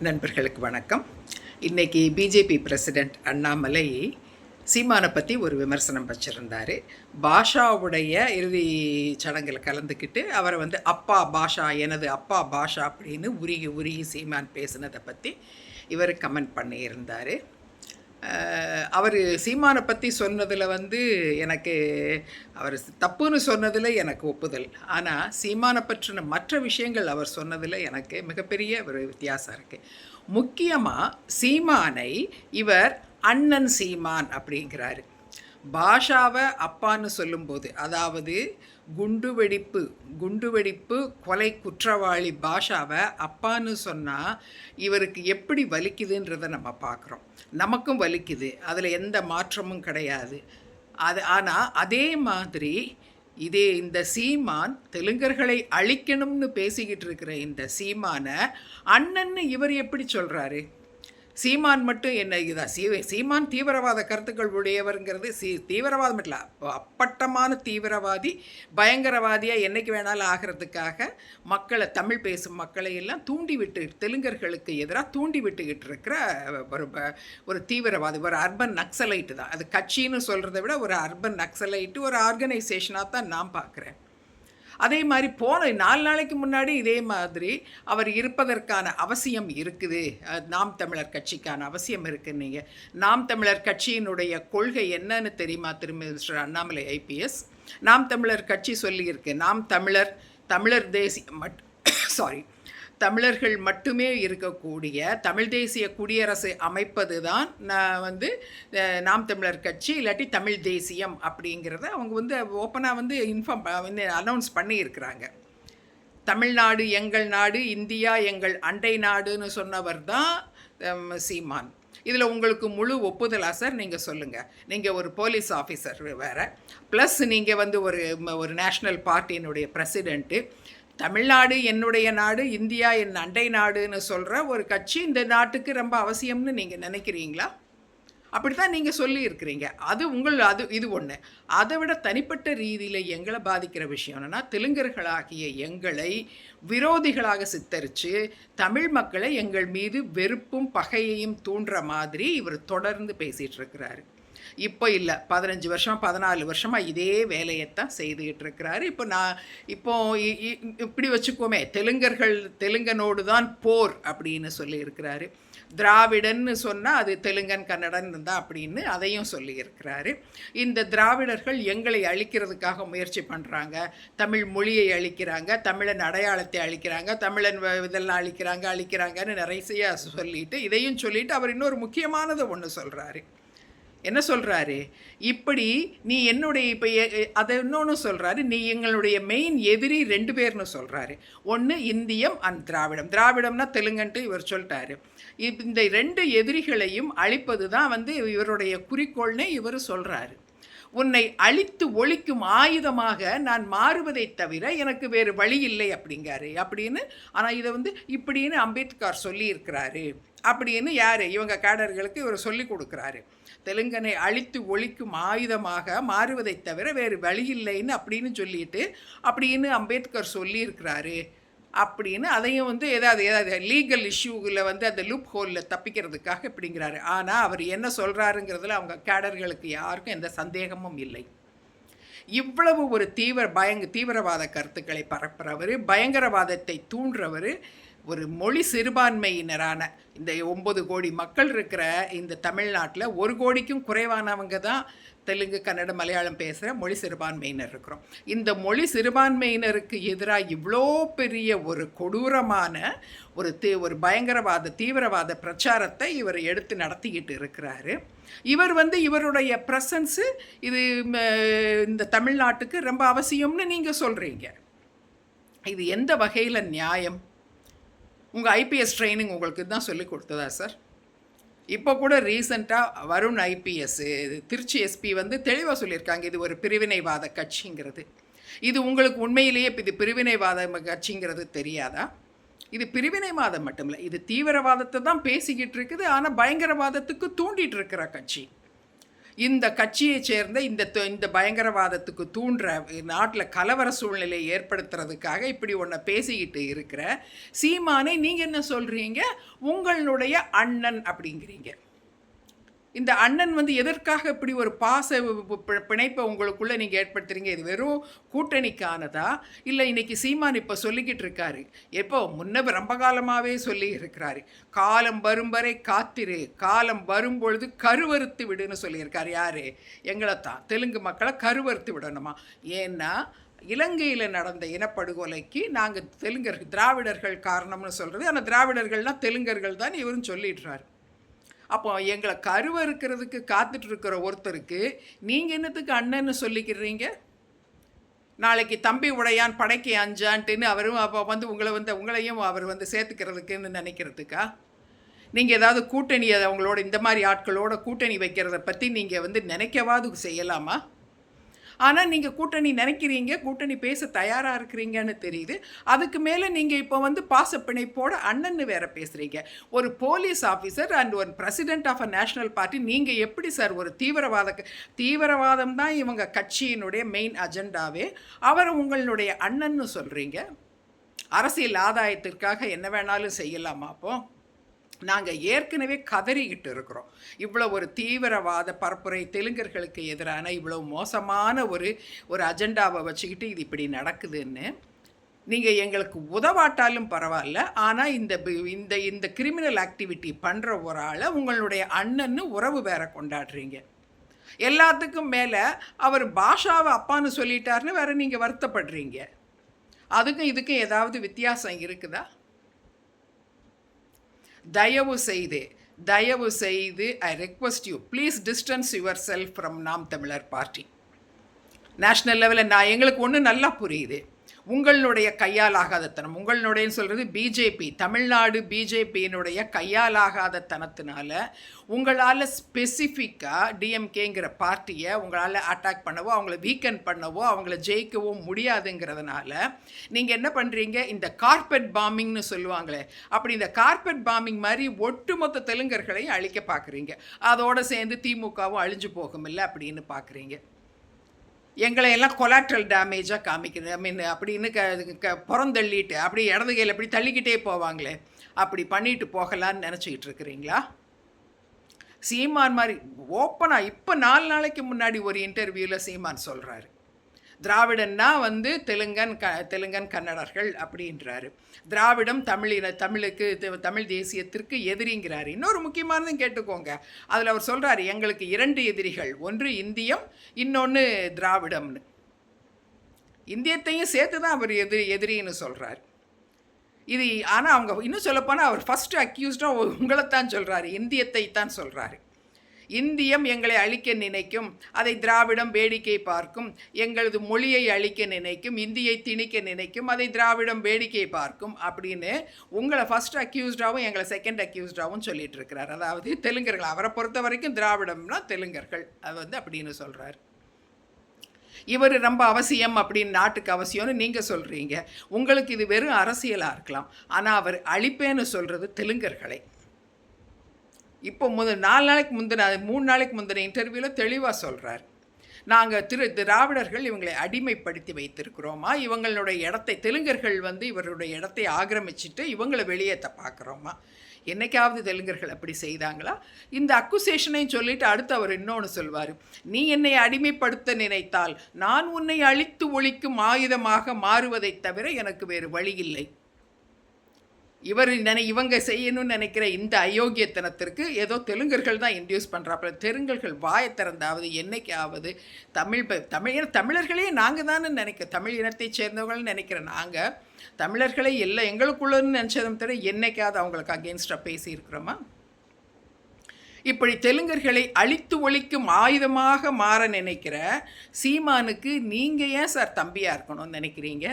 நண்பர்களுக்கு வணக்கம். இன்றைக்கி பிஜேபி பிரசிடெண்ட் அண்ணாமலை சீமானை பற்றி ஒரு விமர்சனம் வச்சுருந்தார். பாஷாவுடைய இறுதி சடங்கில் கலந்துக்கிட்டு அவரை அப்பா பாஷா, எனது அப்பா பாஷா அப்படின்னு உருகி உருகி சீமான் பேசினதை பற்றி இவர் கமெண்ட் பண்ணியிருந்தார். அவர் சீமானை பற்றி சொன்னதில் எனக்கு அவர் தப்புன்னு சொன்னதில் எனக்கு ஒப்புதல். ஆனால் சீமானை பற்றின மற்ற விஷயங்கள் அவர் சொன்னதில் எனக்கு மிகப்பெரிய ஒரு வித்தியாசம் இருக்குது. முக்கியமாக சீமானை இவர் அண்ணன் சீமான் அப்படிங்கிறாரு. பாஷாவை அப்பான்னு சொல்லும்போது, அதாவது குண்டுவெடிப்பு கொலை குற்றவாளி பாஷாவை அப்பான்னு சொன்னால் இவருக்கு எப்படி வலிக்குதுன்றதை நம்ம பார்க்குறோம். நமக்கும் வலிக்குது, அதில் எந்த மாற்றமும் கிடையாது. ஆனால் அதே மாதிரி இந்த சீமான் தெலுங்கர்களை அழிக்கணும்னு பேசிக்கிட்டு இருக்கிற இந்த சீமானை அண்ணன்னு இவர் எப்படி சொல்கிறாரு? சீமான் மட்டும் என்ன இதுதான் சீமான் தீவிரவாத கருத்துக்கள் உடையவருங்கிறது. தீவிரவாதம் இல்லை, அப்பட்டமான தீவிரவாதி, பயங்கரவாதியாக என்றைக்கு வேணாலும் ஆகிறதுக்காக மக்களை, தமிழ் பேசும் மக்களை எல்லாம் தூண்டிவிட்டு, தெலுங்கர்களுக்கு எதிராக தூண்டி விட்டுக்கிட்டு இருக்கிற ஒரு தீவிரவாதி, ஒரு அர்பன் நக்சலைட்டு தான். அது கட்சின்னு சொல்கிறத விட ஒரு அர்பன் நக்சலைட்டு, ஒரு ஆர்கனைசேஷனாக தான் நான் பார்க்குறேன். அதே மாதிரி போன 4 நாளைக்கு முன்னாடி இதே மாதிரி அவர் இருப்பதற்கான அவசியம் இருக்குது, நாம் தமிழர் கட்சிக்கான அவசியம் இருக்குன்னு. நீங்கள் நாம் தமிழர் கட்சியினுடைய கொள்கை என்னன்னு தெரியுமா? மிஸ்டர் அண்ணாமலை ஐபிஎஸ், நாம் தமிழர் கட்சி சொல்லியிருக்கு, நாம் தமிழர் தேசிய தமிழர்கள் மட்டுமே இருக்கக்கூடிய தமிழ் தேசிய குடியரசு அமைப்பது தான் நாம் தமிழர் கட்சி, இல்லாட்டி தமிழ் தேசியம் அப்படிங்கிறத அவங்க ஓப்பனாக அனௌன்ஸ் பண்ணியிருக்கிறாங்க. தமிழ்நாடு எங்கள் நாடு, இந்தியா எங்கள் அண்டை நாடுன்னு சொன்னவர் தான் சீமான். இதில் உங்களுக்கு முழு ஒப்புதலா சார்? நீங்கள் சொல்லுங்கள். நீங்கள் ஒரு போலீஸ் ஆஃபீஸர் வேறு, ப்ளஸ் நீங்கள் ஒரு நேஷ்னல் பார்ட்டியினுடைய பிரசிடெண்ட்டு. தமிழ்நாடு என்னுடைய நாடு, இந்தியா என் அண்டை நாடுன்னு சொல்கிற ஒரு கட்சி இந்த நாட்டுக்கு ரொம்ப அவசியம்னு நீங்கள் நினைக்கிறீங்களா? அப்படி தான் நீங்கள் சொல்லியிருக்கிறீங்க. இது ஒன்று. அதை விட தனிப்பட்ட ரீதியில் எங்களை பாதிக்கிற விஷயம் என்னென்னா, தெலுங்கர்களாகிய எங்களை விரோதிகளாக சித்தரித்து தமிழ் மக்களை எங்கள் மீது வெறுப்பும் பகையையும் தூண்டுற மாதிரி இவர் தொடர்ந்து பேசிகிட்டு இருக்கிறாரு. இப்போ இல்லை, 15 வருஷம் 14 வருஷமாக இதே வேலையைத்தான் செய்துக்கிட்டு இருக்கிறாரு. இப்போ இப்படி வச்சுக்கோமே, தெலுங்கனோடு தான் போர் அப்படின்னு சொல்லியிருக்கிறாரு. திராவிடன்னு சொன்னால் அது தெலுங்கன் கன்னடன் தான் அப்படின்னு அதையும் சொல்லியிருக்கிறாரு. இந்த திராவிடர்கள் எங்களை அழிக்கிறதுக்காக முயற்சி பண்ணுறாங்க, தமிழ் மொழியை அழிக்கிறாங்க, தமிழன் அடையாளத்தை அழிக்கிறாங்க, தமிழன் இதெல்லாம் அழிக்கிறாங்கன்னு நிறைய சொல்லிட்டு, இதையும் சொல்லிட்டு அவர் இன்னொரு முக்கியமானதை ஒன்று சொல்கிறாரு. என்ன சொல்கிறாரு? இப்படி நீ என்னுடைய இப்போ அதை இன்னொன்று சொல்கிறாரு, நீ எங்களுடைய மெயின் எதிரி 2 பேர்னு சொல்கிறாரு. ஒன்று இந்தியம் அண்ட் திராவிடம்னா தெலுங்கன்ட்டு இவர் சொல்லிட்டாரு. இந்த 2 எதிரிகளையும் அழிப்பது தான் இவருடைய குறிக்கோள்னே இவர் சொல்கிறாரு. உன்னை அழித்து ஒழிக்கும் ஆயுதமாக நான் மாறுவதை தவிர எனக்கு வேறு வழி இல்லை அப்படின்னு. ஆனால் இதை இப்படின்னு அம்பேத்கர் சொல்லியிருக்கிறாரு அப்படின்னு யார் இவங்க கேடர்களுக்கு இவர் சொல்லி கொடுக்குறாரு. தெலுங்கனை அழித்து ஒழிக்கும் ஆயுதமாக மாறுவதை தவிர வேறு வழி இல்லைன்னு அப்படின்னு அம்பேத்கர் சொல்லியிருக்கிறாரு அப்படின்னு. அதையும் ஏதாவது லீகல் இஷ்யூவில் அந்த லூப் ஹோலில் தப்பிக்கிறதுக்காக இப்படிங்கிறாரு. ஆனால் அவர் என்ன சொல்கிறாருங்கிறதுல அவங்க கேடர்களுக்கு யாருக்கும் எந்த சந்தேகமும் இல்லை. இவ்வளவு ஒரு தீவிரவாத கருத்துக்களை பரப்புறவர், பயங்கரவாதத்தை தூண்டுறவர், ஒரு மொழி சிறுபான்மையினரான இந்த 9 கோடி மக்கள் இருக்கிற இந்த தமிழ்நாட்டில் 1 கோடிக்கும் குறைவானவங்க தான் தெலுங்கு, கன்னடம், மலையாளம் பேசுகிற மொழி சிறுபான்மையினர் இருக்கிறோம். இந்த மொழி சிறுபான்மையினருக்கு எதிராக இவ்வளோ பெரிய ஒரு கொடூரமான ஒரு பயங்கரவாத தீவிரவாத பிரச்சாரத்தை இவர் எடுத்து நடத்திக்கிட்டு இருக்கிறாரு. இவர் இவருடைய ப்ரெசன்ஸு இந்த தமிழ்நாட்டுக்கு ரொம்ப அவசியம்னு நீங்கள் சொல்கிறீங்க. இது எந்த வகையில் நியாயம்? உங்கள் ஐபிஎஸ் ட்ரைனிங் உங்களுக்கு தான் சொல்லி கொடுத்ததா சார்? இப்போ கூட ரீசண்டாக வருண் ஐபிஎஸ் திருச்சி எஸ்பி தெளிவாக சொல்லியிருக்காங்க, இது ஒரு பிரிவினைவாத கட்சிங்கிறது. இது உங்களுக்கு உண்மையிலேயே இது பிரிவினைவாத கட்சிங்கிறது தெரியாதா? இது பிரிவினைவாதம் மட்டும் இல்லை, இது தீவிரவாதத்தை தான் பேசிக்கிட்டு இருக்குது. ஆனால் பயங்கரவாதத்துக்கு தூண்டிகிட்டு இருக்கிற கட்சி. இந்த கட்சியைச் சேர்ந்த இந்த பயங்கரவாதத்துக்கு தூண்டுற நாட்டில் கலவர சூழ்நிலையை ஏற்படுத்துறதுக்காக இப்படி ஒன்றை பேசிக்கிட்டு இருக்கிற சீமானை நீங்கள் என்ன சொல்கிறீங்க? உங்களுடைய அண்ணன் அப்படிங்கிறீங்க. இந்த அண்ணன் வந்து எதற்காக இப்படி ஒரு பாச பிணைப்பை உங்களுக்குள்ளே நீங்கள் ஏற்படுத்துறீங்க? இது வெறும் கூட்டணிக்கானதா? இல்லை இன்னைக்கு சீமான் இப்போ சொல்லிக்கிட்டு இருக்காரு, எப்போ முன்ன ரொம்ப காலமாகவே சொல்லி இருக்கிறாரு, காலம் வரும் வரை காத்திரு, காலம் வரும்பொழுது கருவறுத்து விடுன்னு சொல்லியிருக்காரு. யார்? எங்களை தான், தெலுங்கு மக்களை கருவறுத்து விடணுமா? ஏன்னா இலங்கையில் நடந்த இனப்படுகொலைக்கு நாங்கள் திராவிடர்கள் காரணம்னு சொல்கிறது, ஆனால் திராவிடர்கள்னால் தெலுங்கர்கள் தான் இவரும் சொல்லிடுறாரு. அப்போ எங்களை கருவறுக்கிறதுக்கு காத்துட்ருக்கிற ஒருத்தருக்கு நீங்கள் என்னத்துக்கு அண்ணன்னு சொல்லிக்கிறீங்க? நாளைக்கு தம்பி உடையான் படைக்கு அஞ்சான்ட்டுன்னு அவரும் அப்போ வந்து உங்களையும் அவர் வந்து சேர்த்துக்கிறதுக்குன்னு நினைக்கிறதுக்கா? நீங்கள் ஏதாவது கூட்டணி அவங்களோட இந்த மாதிரி ஆட்களோட கூட்டணி வைக்கிறத பற்றி நீங்கள் வந்து நினைக்கவாது செய்யலாமா? ஆனால் நீங்கள் கூட்டணி நினைக்கிறீங்க, கூட்டணி பேச தயாராக இருக்கிறீங்கன்னு தெரியுது. அதுக்கு மேலே நீங்கள் இப்போ வந்து பாசப்பிணைப்போட அண்ணன்னு வேற பேசுகிறீங்க. ஒரு போலீஸ் ஆஃபீஸர் அண்ட் ஒரு president of a national party, நீங்கள் எப்படி சார் ஒரு தீவிரவாதம் தான் இவங்க கட்சியினுடைய மெயின் அஜெண்டாவே, அவரை உங்களுடைய அண்ணன்னு சொல்கிறீங்க? அரசியல் ஆதாயத்திற்காக என்ன வேணாலும் செய்யலாமா? அப்போ நாங்கள் ஏற்கனவே கதறிக்கிட்டு இருக்கிறோம். இவ்வளோ ஒரு தீவிரவாத பரப்புரை, தெலுங்கர்களுக்கு எதிரான இவ்வளோ மோசமான ஒரு அஜெண்டாவை வச்சுக்கிட்டு இது இப்படி நடக்குதுன்னு. நீங்கள் எங்களுக்கு உதவாட்டாலும் பரவாயில்ல, ஆனால் இந்த கிரிமினல் ஆக்டிவிட்டி பண்ணுற ஒரு ஆளை உங்களுடைய அண்ணன்னு உறவு வேற கொண்டாடுறீங்க. எல்லாத்துக்கும் மேலே அவர் பாஷாவை அப்பான்னு சொல்லிட்டாருன்னு வேற நீங்கள் வருத்தப்படுறீங்க. அதுக்கும் இதுக்கும் ஏதாவது வித்தியாசம் இருக்குதா? தயவு செய்து I request you, please distance your self from நாம் தமிழர் பார்ட்டி. நேஷ்னல் லெவலில் எங்களுக்கு ஒன்று நல்லா புரியுது, உங்களுடைய கையாலாகாதத்தனம், உங்களுடையன்னு சொல்கிறது பிஜேபி, தமிழ்நாடு பிஜேபியினுடைய கையாலாகாதத்தனத்தினால உங்களால் ஸ்பெசிஃபிக்காக டிஎம்கேங்கிற பார்ட்டியை உங்களால் அட்டாக் பண்ணவோ, அவங்கள வீக்கன் பண்ணவோ, அவங்கள ஜெயிக்கவோ முடியாதுங்கிறதுனால நீங்கள் என்ன பண்ணுறீங்க? இந்த கார்பெட் பாம்பிங்னு சொல்லுவாங்களே, அப்படி இந்த கார்பெட் பாம்பிங் மாதிரி ஒட்டுமொத்த தெலுங்கர்களையும் அழிக்க பார்க்குறீங்க. அதோடு சேர்ந்து திமுகவும் அழிஞ்சு போகும் இல்லை அப்படின்னு பார்க்குறீங்க. எங்களை எல்லாம் கொலாட்ரல் டேமேஜாக காமிக்குது. அப்படின்னு புறந்தள்ளிட்டு அப்படி இடது கையில் அப்படி தள்ளிக்கிட்டே போவாங்களே, அப்படி பண்ணிட்டு போகலான்னு நினச்சிக்கிட்டு இருக்கிறீங்களா? சீமான் மாதிரி ஓப்பனாக இப்போ 4 நாளைக்கு முன்னாடி ஒரு இன்டர்வியூவில் சீமான் சொல்கிறாரு, திராவிடன்னா வந்து தெலுங்கன் கன்னடர்கள் அப்படின்றாரு. திராவிடம் தமிழுக்கு தமிழ் தேசியத்திற்கு எதிரிங்கிறாரு. இன்னொரு முக்கியமானதும் கேட்டுக்கோங்க, அதில் அவர் சொல்கிறாரு, எங்களுக்கு 2 எதிரிகள், ஒன்று இந்தியம், இன்னொன்று திராவிடம்னு. இந்தியத்தையும் சேர்த்து தான் அவர் எதிரின்னு சொல்கிறார். இது ஆனால் அவங்க இன்னும் சொல்லப்போனால் அவர் ஃபஸ்ட்டு அக்யூஸ்டாக உங்களைத்தான் சொல்கிறாரு, இந்தியத்தை தான் சொல்கிறாரு. இந்தியம் எங்களை அழிக்க நினைக்கும், அதை திராவிடம் வேடிக்கை பார்க்கும், எங்களது மொழியை அழிக்க நினைக்கும், இந்தியை திணிக்க நினைக்கும், அதை திராவிடம் வேடிக்கை பார்க்கும் அப்படின்னு உங்களை ஃபஸ்ட் அக்யூஸ்டாகவும் எங்களை செகண்ட் அக்யூஸ்டாகவும் சொல்லிட்டு இருக்கிறார். அதாவது தெலுங்கர்கள், அவரை பொறுத்த வரைக்கும் திராவிடம்னா தெலுங்கர்கள், அது வந்து அப்படின்னு சொல்கிறார். இவர் ரொம்ப அவசியம் அப்படின்னு, நாட்டுக்கு அவசியம்னு நீங்கள் சொல்கிறீங்க. உங்களுக்கு இது வெறும் அரசியலாக இருக்கலாம், ஆனால் அவர் அழிப்பேன்னு சொல்கிறது தெலுங்கர்களை. இப்போ 3 நாளைக்கு முந்தின இன்டர்வியூவில் தெளிவாக சொல்கிறார், நாங்கள் திராவிடர்கள் இவங்களை அடிமைப்படுத்தி வைத்திருக்கிறோமா, இவங்களுடைய இடத்தை தெலுங்கர்கள் வந்து இவருடைய இடத்தை ஆக்கிரமிச்சுட்டு இவங்களை வெளியேற்ற பார்க்குறோமா? என்னைக்காவது தெலுங்கர்கள் அப்படி செய்தாங்களா? இந்த அக்குசேஷனையும் சொல்லிட்டு அடுத்து அவர் இன்னொன்று சொல்வார், நீ என்னை அடிமைப்படுத்த நினைத்தால் நான் உன்னை அழித்து ஒழிக்கும் ஆயுதமாக மாறுவதைத் தவிர எனக்கு வேறு வழி இல்லை. இவங்க செய்யணும்னு நினைக்கிற இந்த அயோக்கியத்தனத்திற்கு ஏதோ தெலுங்கர்கள் தான் இன்டியூஸ் பண்ணுறாப்புல. தெலுங்கர்கள் வாயை திறந்தாவது என்னைக்காவது தமிழர்களே நாங்கள் தானே தமிழ் இனத்தை சேர்ந்தவங்கள்னு நினைக்கிற நாங்கள் தமிழர்களை எங்களுக்குள்ளன்னு நினச்சதும் தவிர என்னைக்காவது அவங்களுக்கு அகெயின்ஸ்டாக பேசியிருக்கிறோமா? இப்படி தெலுங்கர்களை அழித்து ஒழிக்கும் ஆயுதமாக மாற நினைக்கிற சீமானுக்கு நீங்கள் ஏன் சார் தம்பியாக இருக்கணும்னு நினைக்கிறீங்க?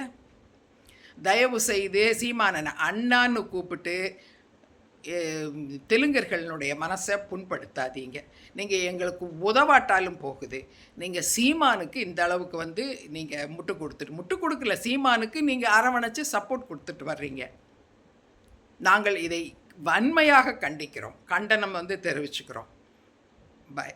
தயவு செய்து சீமானனை அண்ணான்னு கூப்பிட்டு தெலுங்கர்களுடைய மனசை புண்படுத்தாதீங்க. நீங்கள் எங்களுக்கு உதவாட்டாலும் போகுது. நீங்கள் சீமானுக்கு இந்த அளவுக்கு வந்து நீங்கள் முட்டு கொடுக்கல, சீமானுக்கு நீங்கள் அரவணைச்சு சப்போர்ட் கொடுத்துட்டு வர்றீங்க. நாங்கள் இதை வன்மையாக கண்டிக்கிறோம், கண்டனம் வந்து தெரிவிச்சுக்கிறோம். பாய்.